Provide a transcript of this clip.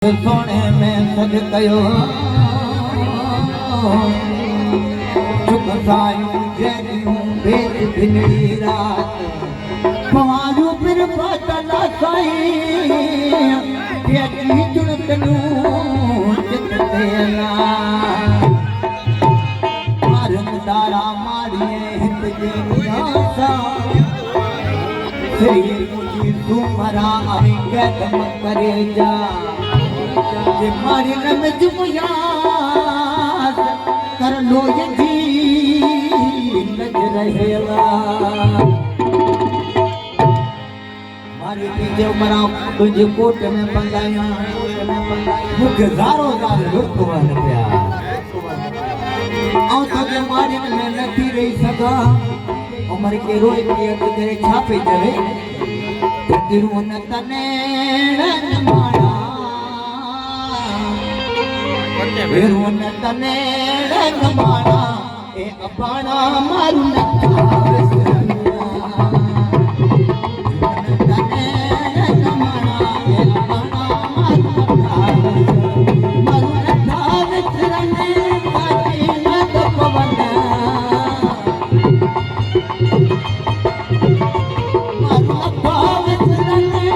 सोने में सज कयो चुक सायूं जैनियूं बेच भिनड़ी रात पवारूं फिर पातला साईं बेची चुणकनूं चित तेला मारन दारा मारिए हित जे नियासा श्री मुझी सुमरा अमी कैदम करे जा जे मारी नम जुमयास कर लो ये जी नज रहेला मारी पीछे मरा तुझे कोट में बंधाया मुझे ज़ारो रुकवन पिया आऊं तुझे मारी में नथी रही सगा उमर के रोए के तेरे छापे चले तिरु न तने न मारा विरुन तने रंग मारा ए अपाना मारू नखा तने रंग मारा ए अपाना मारू नखा विसरने पाटी मत पवन मारू नखा विसरने